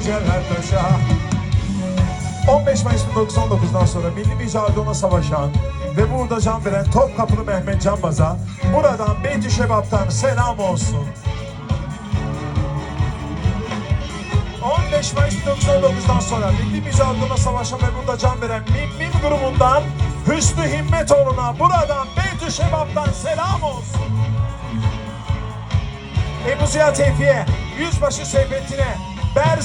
geceler taşa. 15 Mayıs 1919'dan sonra milli mücadelede savaşan ve burada can veren Topkapılı Mehmet Canbaz'a buradan Beyt-i Şebap'tan selam olsun. 15 Mayıs 1919'dan sonra milli mücadelede savaşan ve burada can veren Mimmin grubundan Hüsnü Himmetoğlu'na buradan Beyt-i Şebap'tan selam olsun. Ebu Ziya Tevfi'ye, Yüzbaşı Seyfettin'e,